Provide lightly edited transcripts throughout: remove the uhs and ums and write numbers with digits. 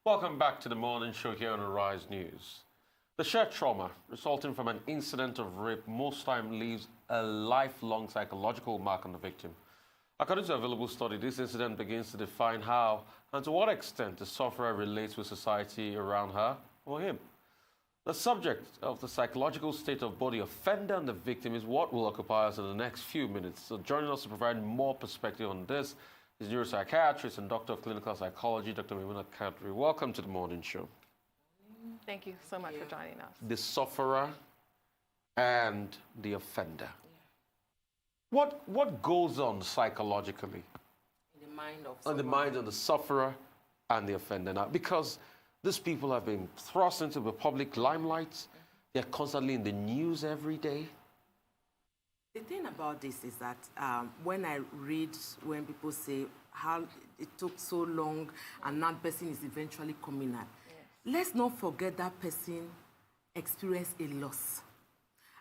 Welcome back to the morning show here on Arise News. The shared trauma resulting from an incident of rape most times leaves a lifelong psychological mark on the victim. According to available study, this incident begins to define how and to what extent the sufferer relates with society around her or him. The subject of the psychological state of both the offender and the victim is what will occupy us in the next few minutes. So joining us to provide more perspective on this is Neuro-Psychiatrist and Doctor of Clinical Psychology, Dr. Maymunah Kadiri. Welcome to the morning show. Thank you so much for joining us. The sufferer and the offender. What goes on psychologically? In the mind of on the mind of the sufferer and the offender. Now, because these people have been thrust into the public limelight, they're constantly in the news every day. The thing about this is that when I read when people say how it took so long and that person is eventually coming out, let's not forget that person experienced a loss.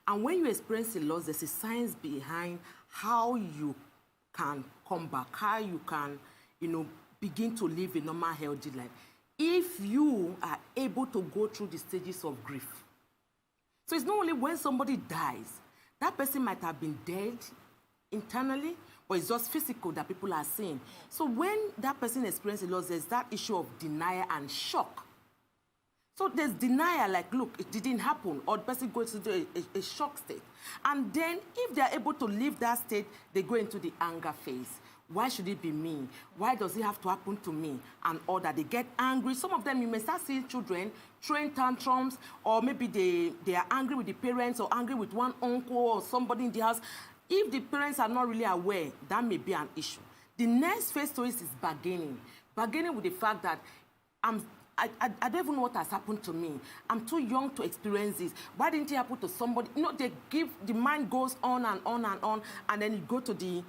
And when you experience a loss, there's a science behind how you can come back, how you can, begin to live a normal, healthy life. If you are able to go through the stages of grief. So it's not only when somebody dies, that person might have been dead internally, but it's just physical that people are seeing. So when that person experiences a loss, there's that issue of denial and shock. So there's denial, like, look, it didn't happen, or the person goes into a shock state. And then if they're able to leave that state, they go into the anger phase. Why should it be me? Why does it have to happen to me? And all that. They get angry. Some of them, you may start seeing children throwing tantrums, or maybe they are angry with the parents or angry with one uncle or somebody in the house. If the parents are not really aware, that may be an issue. The next phase to it is bargaining. Bargaining with the fact that I don't even know what has happened to me. I'm too young to experience this. Why didn't it happen to somebody? The mind goes on and on and on, and then you go to the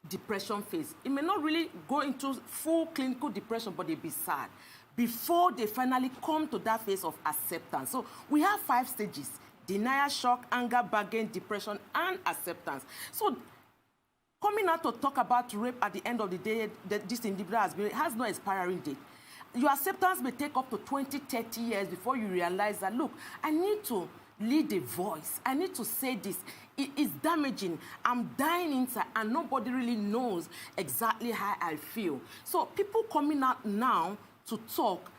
depression phase. It may not really go into full clinical depression, but they'll be sad before they finally come to that phase of acceptance. So we have 5 stages: denial, shock, anger, bargain, depression, and acceptance. So coming out to talk about rape at the end of the day, that this individual has no expiring date. Your acceptance may take up to 20, 30 years before you realize that, look, I need to lead a voice. I need to say this. It is damaging. I'm dying inside, and nobody really knows exactly how I feel. So people coming out now to talk,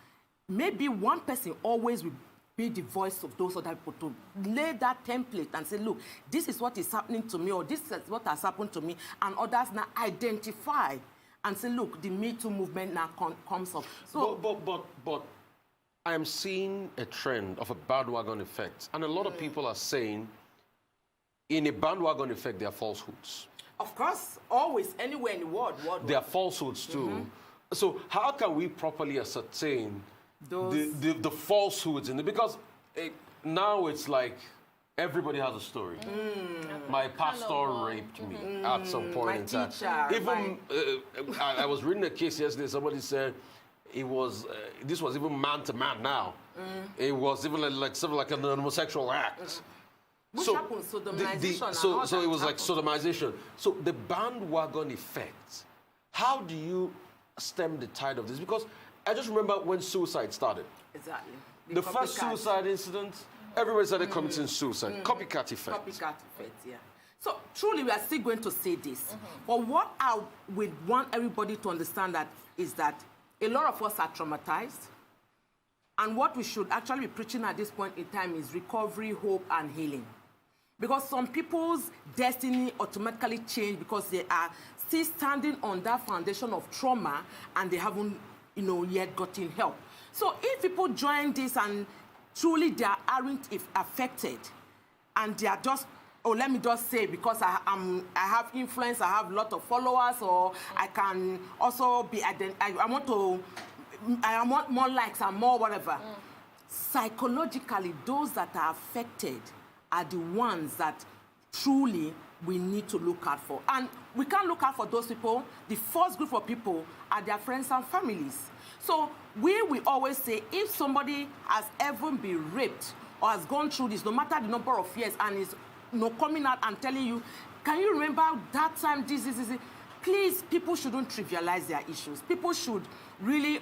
maybe one person always will be the voice of those other people to lay that template and say, look, this is what is happening to me, or this is what has happened to me, and others now identify and say, look, the Me Too movement now comes up. So, but I am seeing a trend of a bandwagon effect, and a lot of people are saying, in a bandwagon effect, there are falsehoods. Of course, always, anywhere in the world. There are falsehoods too. So how can we properly ascertain the falsehoods in it? Because now it's like everybody has a story. My pastor raped me at some point in time. Even I was reading a case yesterday. Somebody said it was this was even man to man. Now it was even like something like an homosexual act. Which happens, sodomization. So it was like sodomization. So the bandwagon effect. How do you stem the tide of this? Because I just remember when suicide started. Exactly. The first suicide incident, everybody started committing suicide. Copycat effect. Copycat effect, yeah. So truly, we are still going to say this. But what I would want everybody to understand is that a lot of us are traumatized. And what we should actually be preaching at this point in time is recovery, hope, and healing. Because some people's destiny automatically change because they are still standing on that foundation of trauma and they haven't, yet gotten help. So if people join this and truly they aren't affected and they are just, let me just say, because I have influence, I have a lot of followers, or I can also be, I want more likes and more whatever. Psychologically, those that are affected are the ones that truly we need to look out for. And we can't look out for those people. The first group of people are their friends and families. So we always say, if somebody has ever been raped or has gone through this, no matter the number of years, and is coming out and telling you, can you remember that time, this. Please, people shouldn't trivialize their issues. People should really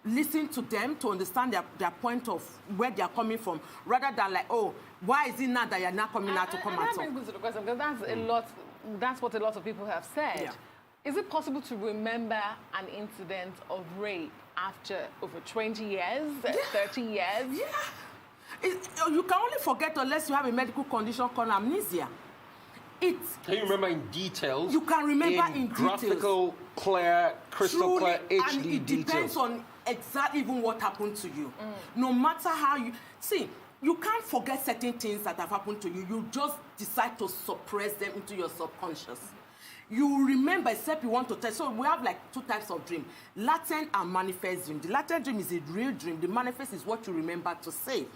listen to them to understand their point of where they are coming from, rather than like, oh, why is it not that you're not coming out to come and That talk? brings me to the question, because that's a lot. That's what a lot of people have said. Yeah. Is it possible to remember an incident of rape after over 20 years, 30 years? Yeah. You can only forget unless you have a medical condition called amnesia. Can you remember in details? You can remember in graphical, clear, crystal clear, HD and it details. depends on exactly even what happened to you. No matter how you... See, you can't forget certain things that have happened to you. You just decide to suppress them into your subconscious. You remember, except you want to tell. So we have like 2 types of dream: latent and manifest dream. The latent dream is a real dream. The manifest is what you remember to say.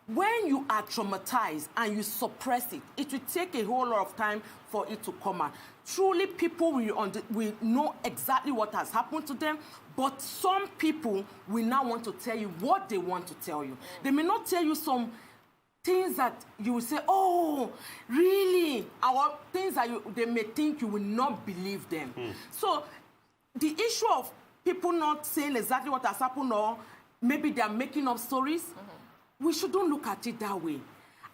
When you are traumatized and you suppress it, it will take a whole lot of time for it to come out. Truly, people will know exactly what has happened to them, but some people will now want to tell you what they want to tell you. They may not tell you some things that you will say, oh, really? Or things that they may think you will not believe them. So the issue of people not saying exactly what has happened, or maybe they are making up stories, we shouldn't look at it that way.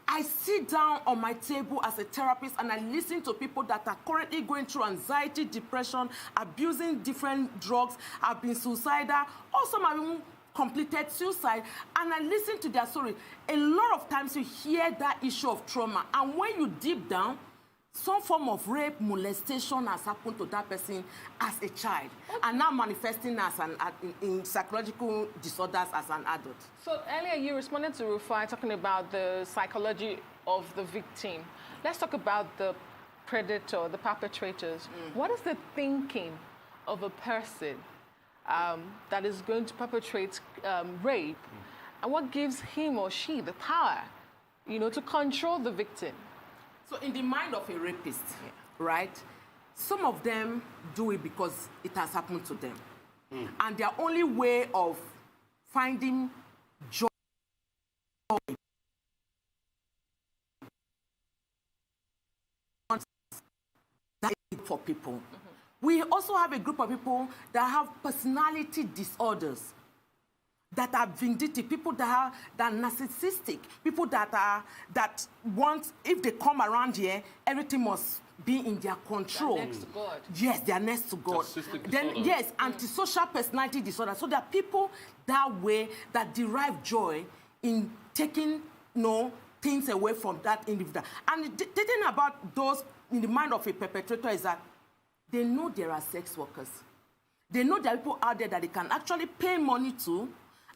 I sit down on my table as a therapist and I listen to people that are currently going through anxiety, depression, abusing different drugs, have been suicidal, or some have even completed suicide, and I listen to their story. A lot of times you hear that issue of trauma, and when you deep down, some form of rape, molestation has happened to that person as a child, and now manifesting as in psychological disorders as an adult. So earlier you responded to Rufai talking about the psychology of the victim. Let's talk about the predator, the perpetrators. What is the thinking of a person that is going to perpetrate rape, and what gives him or she the power, to control the victim? So in the mind of a rapist, right, some of them do it because it has happened to them. And their only way of finding joy for people. We also have a group of people that have personality disorders, that are vindictive, people that are narcissistic, people that want, if they come around here, everything must be in their control. They're next to God. Yes, they are next to God. Then, yes, antisocial personality disorder. So there are people that way that derive joy in taking, things away from that individual. And the thing about those in the mind of a perpetrator is that they know there are sex workers. They know there are people out there that they can actually pay money to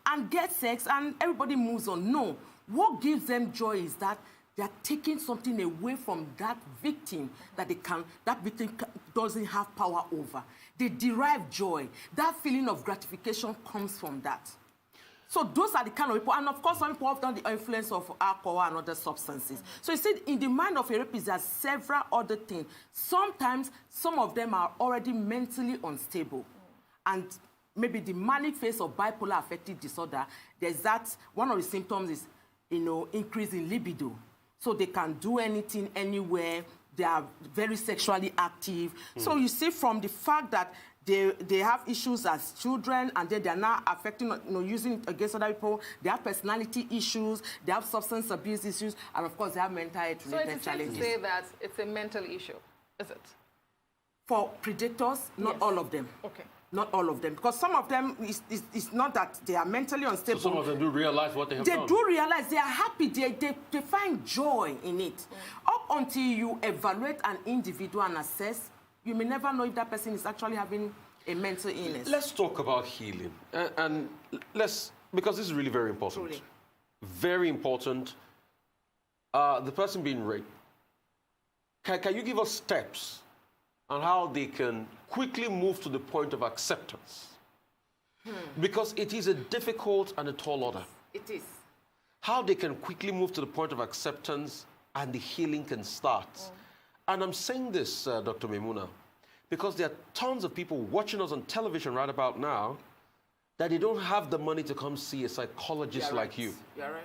and get sex, and everybody moves on. No. What gives them joy is that they are taking something away from that victim that victim doesn't have power over. They derive joy. That feeling of gratification comes from that. So those are the kind of people, and of course some people have done the influence of alcohol and other substances. So you see, in the mind of a rapist, there are several other things. Sometimes some of them are already mentally unstable. And maybe the manic phase of bipolar affective disorder, there's that, one of the symptoms is, increase in libido. So they can do anything, anywhere. They are very sexually active. So you see, from the fact that they have issues as children, and then they are now affecting, using it against other people. They have personality issues. They have substance abuse issues, and of course, they have mental health-related challenges. So it's safe to say that it's a mental issue, is it? For predators, not all of them. Okay. Not all of them, because some of them, it's not that they are mentally unstable. So some of them do realize what they have done. They do realize, they are happy, they find joy in it. Up until you evaluate an individual and assess, you may never know if that person is actually having a mental illness. Let's talk about healing. And because this is really very important. Truly. Very important. The person being raped. Can you give us steps on how they can quickly move to the point of acceptance? Because it is a difficult and a tall order. It is. How they can quickly move to the point of acceptance and the healing can start. And I'm saying this, Dr. Maymunah, because there are tons of people watching us on television right about now that they don't have the money to come see a psychologist like you. You're right.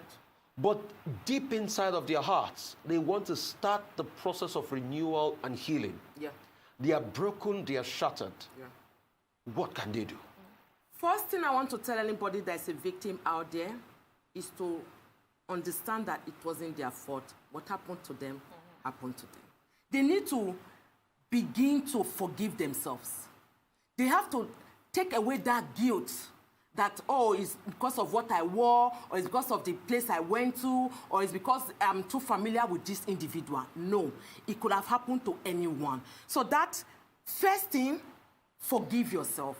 But deep inside of their hearts, they want to start the process of renewal and healing. Yeah. They are broken, they are shattered. Yeah. What can they do? First thing I want to tell anybody that's a victim out there is to understand that it wasn't their fault. What happened to them happened to them. They need to begin to forgive themselves. They have to take away that guilt that, oh, it's because of what I wore, or it's because of the place I went to, or it's because I'm too familiar with this individual. No, it could have happened to anyone. So that first thing, forgive yourself.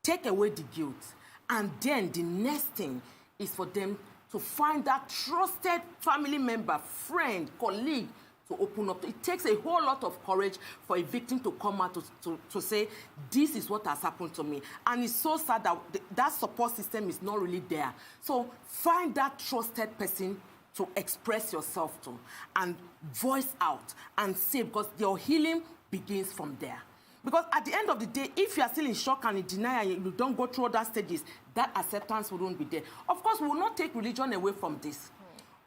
Take away the guilt. And then the next thing is for them to find that trusted family member, friend, colleague, to open up. It takes a whole lot of courage for a victim to come out to say, this is what has happened to me. And it's so sad that that support system is not really there. So find that trusted person to express yourself to and voice out and say, because your healing begins from there. Because at the end of the day, if you are still in shock and in denial and you don't go through other stages, that acceptance wouldn't be there. Of course, we will not take religion away from this.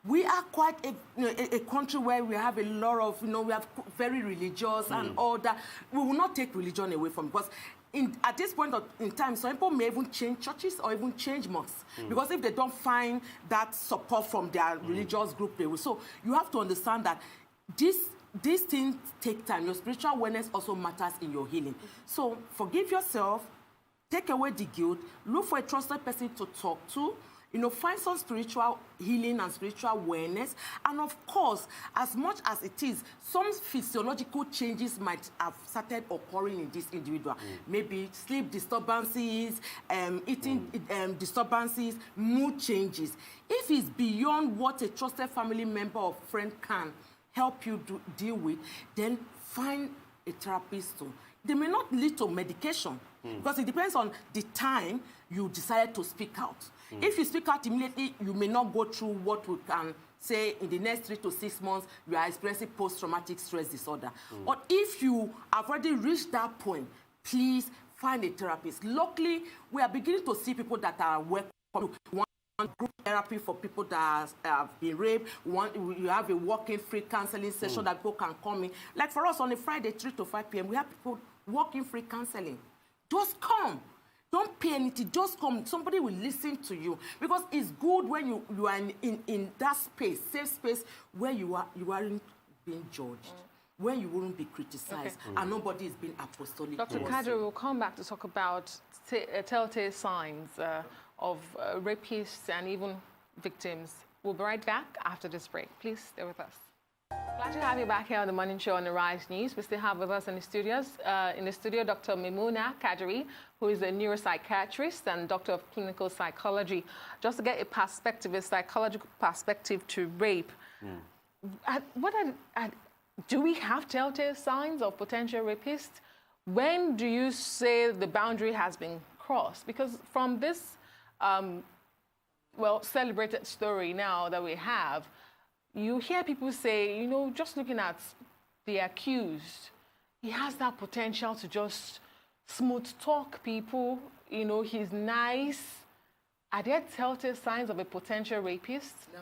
We are quite a country where we have a lot of, we have very religious and all that. We will not take religion away from it, because at this point in time, some people may even change churches or even change mosques, because if they don't find that support from their religious group, they will. So you have to understand that these things take time. Your spiritual awareness also matters in your healing. So forgive yourself, take away the guilt, look for a trusted person to talk to, find some spiritual healing and spiritual awareness. And of course, as much as it is, some physiological changes might have started occurring in this individual. Maybe sleep disturbances, eating disturbances, mood changes. If it's beyond what a trusted family member or friend can help you deal with, then find a therapist too. They may not lead to medication, because it depends on the time you decide to speak out. If you speak out immediately, you may not go through what we can say in the next 3 to 6 months, you are experiencing post-traumatic stress disorder. But if you have already reached that point, please find a therapist. Luckily, we are beginning to see people that are welcome. Group therapy for people that have been raped. You have a walk-in free counseling session that people can come in. Like for us on a Friday, 3 to 5 p.m., we have people walk-in free counseling. Just come. Don't pay anything. Just come. Somebody will listen to you. Because it's good when you are in that space, safe space, where you aren't being judged, where you wouldn't be criticized, and nobody is being apostolic. Dr. Kadiri will come back to talk about telltale signs of rapists and even victims. We'll be right back after this break. Please stay with us. Glad to have you back here on the Morning Show on the Rise News. We still have with us in the studio, Dr. Maymunah Kadiri, who is a neuropsychiatrist and doctor of clinical psychology. Just to get a perspective, a psychological perspective to rape. Do we have telltale signs of potential rapists? When do you say the boundary has been crossed? Because from this celebrated story now that we have, you hear people say, just looking at the accused, he has that potential to just smooth talk people, he's nice. Are there telltale signs of a potential rapist? No.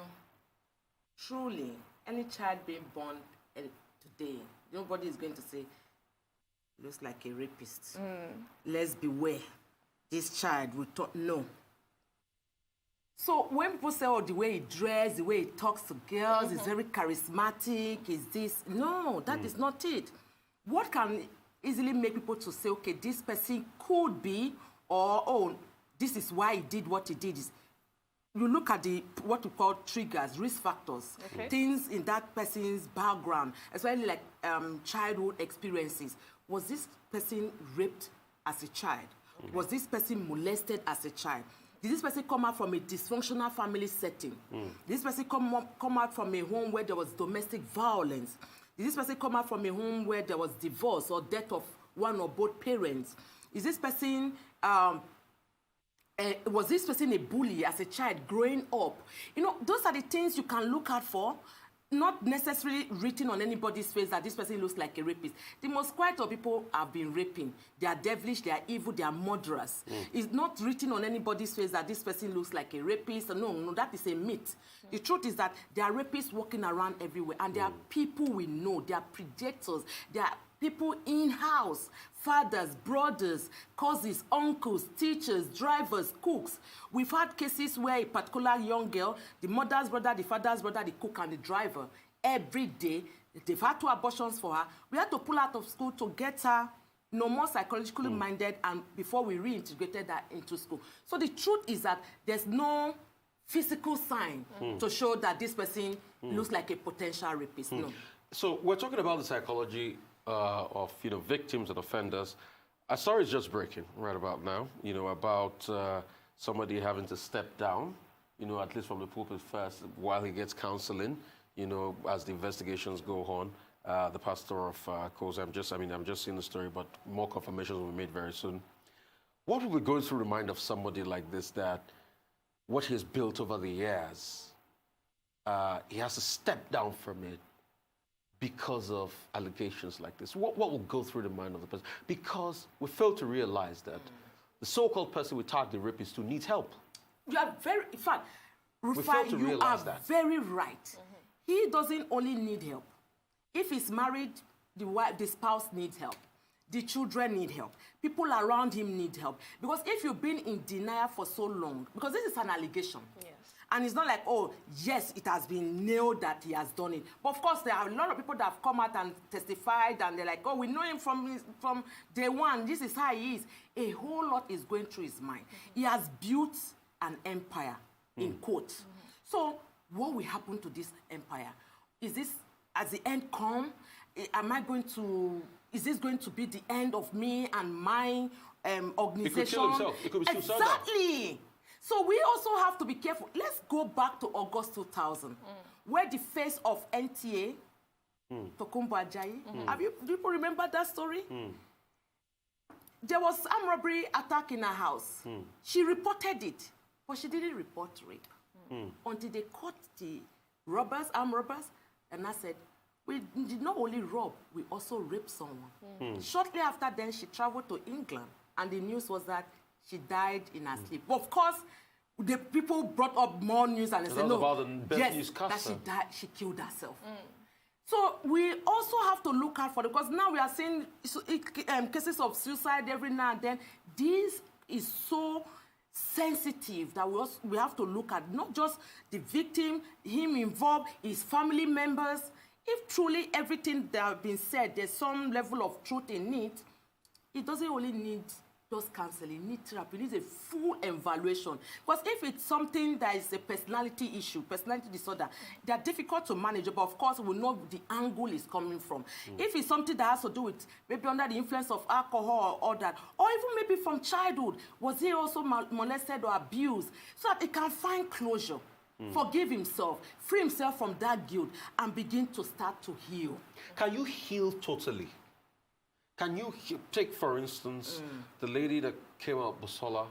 Truly, any child being born today, nobody is going to say, looks like a rapist. Let's beware. This child will talk. No. So when people say, oh, the way he dresses, the way he talks to girls, is very charismatic, is this? No, that is not it. What can easily make people to say, okay, this person could be, or, oh, this is why he did what he did, is you look at what we call triggers, risk factors, things in that person's background, especially like childhood experiences. Was this person raped as a child? Was this person molested as a child? Did this person come out from a dysfunctional family setting? Did this person come out from a home where there was domestic violence? Did this person come out from a home where there was divorce or death of one or both parents? Is this person, was this person a bully as a child growing up? Those are the things you can look out for. Not necessarily written on anybody's face that this person looks like a rapist. The most quiet of people have been raping. They are devilish, they are evil, they are murderers. It's not written on anybody's face that this person looks like a rapist. No, that is a myth. The truth is that there are rapists walking around everywhere, and there are people we know, they are predators, they are people in-house, fathers, brothers, cousins, uncles, teachers, drivers, cooks. We've had cases where a particular young girl, the mother's brother, the father's brother, the cook, and the driver, every day, they've had 2 abortions for her. We had to pull her out of school to get her more psychologically minded, and before we reintegrated her into school. So the truth is that there's no physical sign to show that this person looks like a potential rapist. No. So we're talking about the psychology of victims and offenders. A story is just breaking right about now. About somebody having to step down. At least from the pulpit first while he gets counseling. As the investigations go on. The pastor of Koza. I'm just seeing the story, but more confirmations will be made very soon. What will be going through the mind of somebody like this, that what he has built over the years, he has to step down from it because of allegations like this? What will go through the mind of the person? Because we fail to realize that the so-called person we tag the rapist to needs help. You are very, in fact, Rufai, you are very right. He doesn't only need help. If he's married, the spouse needs help. The children need help. People around him need help. Because if you've been in denial for so long, because this is an allegation. Yes. And it's not like, oh, yes, it has been nailed that he has done it. But of course, there are a lot of people that have come out and testified, and they're like, oh, we know him from day one. This is how he is. A whole lot is going through his mind. He has built an empire, in quotes. So what will happen to this empire? Is this, as the end come, is this going to be the end of me and my organization? He could kill himself. It could be suicidal. Exactly. So we also have to be careful. Let's go back to August 2000, where the face of NTA, Tokumbo Ajayi, do people remember that story? There was armed robbery attack in her house. She reported it, but she didn't report rape until they caught the armed robbers, and I said, we did not only rob, we also raped someone. Shortly after then, she traveled to England, and the news was that she died in her sleep. But of course, the people brought up more news, and they said, no, yes, that she died, she killed herself. So we also have to look out for it, because now we are seeing cases of suicide every now and then. This is so sensitive that we have to look at not just the victim, him involved, his family members. If truly everything that has been said, there's some level of truth in it, it doesn't only need just counseling, it needs therapy, it needs a full evaluation. Because if it's something that is a personality issue, personality disorder, they're difficult to manage, but of course we know the angle is coming from. If it's something that has to do with maybe under the influence of alcohol or all that, or even maybe from childhood, was he also molested or abused, so that he can find closure. Forgive himself, free himself from that guilt, and begin to start to heal. Can you heal totally? Can you take, for instance, the lady that came out, Busola?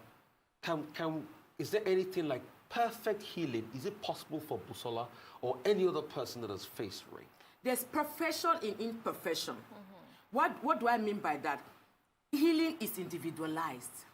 Is there anything like perfect healing? Is it possible for Busola or any other person that has faced rape? There's perfection in imperfection. What do I mean by that? Healing is individualized.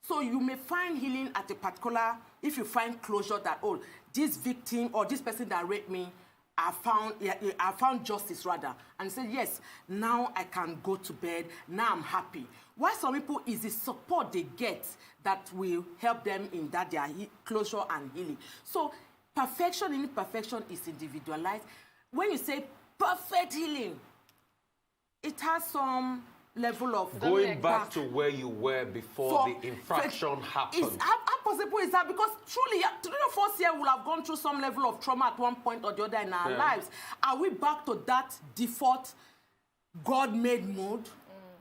So you may find healing at a particular, if you find closure that, oh, this victim or this person that raped me, I found justice rather, and say, yes, now I can go to bed, now I'm happy. Why some people is the support they get that will help them in that their closure and healing. So perfection and imperfection is individualized. When you say perfect healing, it has some level of going back to where you were before the infraction happened. How possible is that? Because truly, 3 or 4 years will have gone through some level of trauma at one point or the other in our lives. Are we back to that default God-made mode?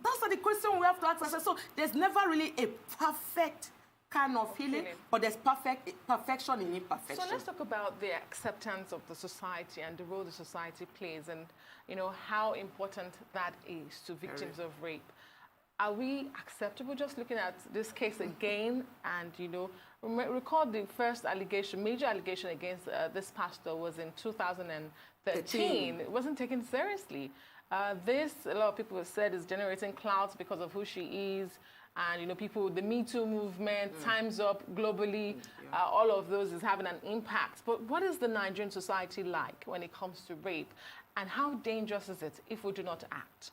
That's the question we have to ask ourselves. So there's never really a perfect kind of healing, but there's perfection in imperfection. So let's talk about the acceptance of the society and the role the society plays, and how important that is to victims of rape. Are we acceptable? Just looking at this case again, and recall the first allegation, major allegation against this pastor was in 2013. It wasn't taken seriously. This, a lot of people have said, is generating clouds because of who she is. And, people, the Me Too movement, Time's Up globally, all of those is having an impact. But what is the Nigerian society like when it comes to rape? And how dangerous is it if we do not act?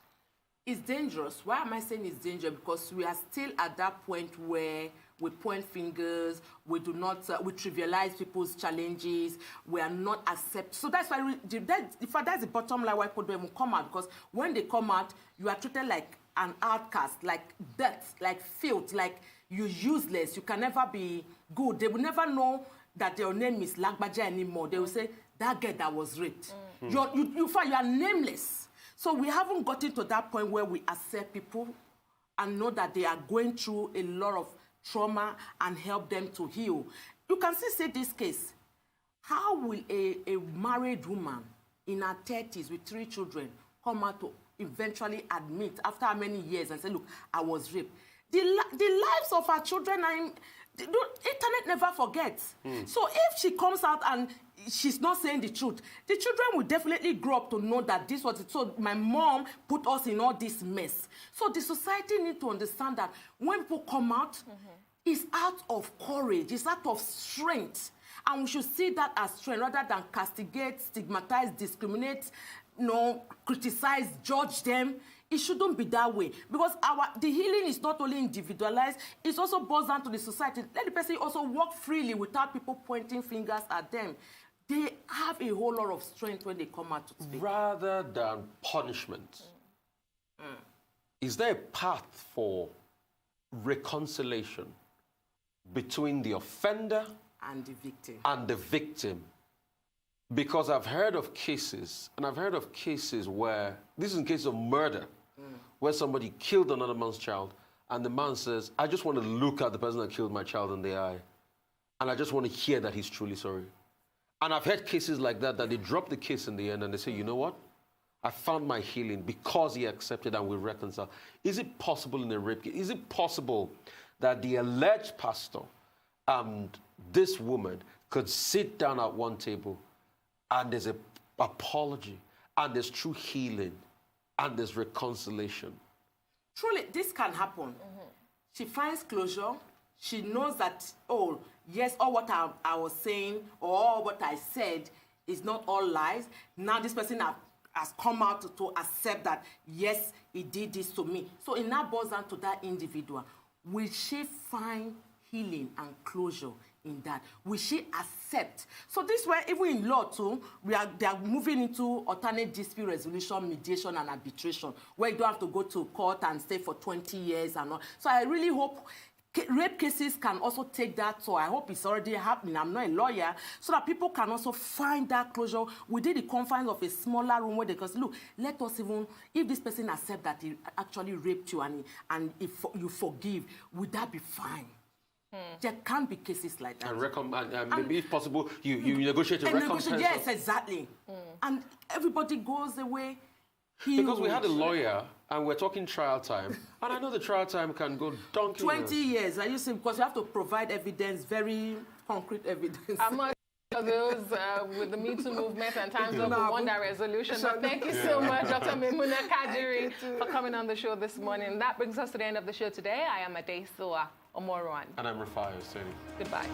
It's dangerous. Why am I saying it's dangerous? Because we are still at that point where we point fingers, we do not, we trivialize people's challenges, we are not accept. So that's why, that's the bottom line why people don't even come out, because when they come out, you are treated like an outcast, like dirt, like filth, like you're useless, you can never be good. They will never know that your name is Lagbaja anymore. They will say, that girl that was raped. You are nameless. So we haven't gotten to that point where we accept people and know that they are going through a lot of trauma and help them to heal. You can still say this case. How will a married woman in her 30s with 3 children come out to eventually admit after how many years and say, look, I was raped? The lives of her children are the internet never forgets. So if she comes out and she's not saying the truth, the children will definitely grow up to know that this was it. So my mom put us in all this mess. So the society needs to understand that when people come out, it's out of courage, it's out of strength. And we should see that as strength rather than castigate, stigmatize, discriminate, criticize, judge them. It shouldn't be that way, because the healing is not only individualized, it also boils down to the society. Let the person also walk freely without people pointing fingers at them. They have a whole lot of strength when they come out to speak. Rather than punishment, is there a path for reconciliation between the offender and the victim? Because I've heard of cases, where, this is in case of murder, where somebody killed another man's child, and the man says, I just want to look at the person that killed my child in the eye, and I just want to hear that he's truly sorry. And I've heard cases like that they drop the case in the end, and they say, you know what? I found my healing because he accepted and we reconcile. Is it possible in a rape case? Is it possible that the alleged pastor and this woman could sit down at one table and there's an apology, and there's true healing, and there's reconciliation? Truly, this can happen. She finds closure. She knows that, oh, yes, all what I was saying or all what I said is not all lies. Now this person has come out to accept that, yes, he did this to me. So it now boils down to that individual. Will she find healing and closure in that? Will she accept? So this way, even in law too, they are moving into alternate dispute resolution, mediation, and arbitration, where you don't have to go to court and stay for 20 years and all. So I really hope rape cases can also take that. So I hope it's already happening. I'm not a lawyer, so that people can also find that closure within the confines of a smaller room where they can say, look, let us even, if this person accepts that he actually raped you and if you forgive, would that be fine? There can be cases like that. And maybe, if possible, you negotiate a recompense. Yes, exactly. And everybody goes away healed. Because we had a lawyer, and we're talking trial time, and I know the trial time can go donkey 20 years. I used to, because you have to provide evidence, very concrete evidence. Among those with the Me Too movement and Times Up, we want that resolution. But thank you so much, Dr. Maymunah Kadiri, for coming on the show this morning. That brings us to the end of the show today. I am Adesua Omorwan. And I'm Rafai Husseini. Goodbye.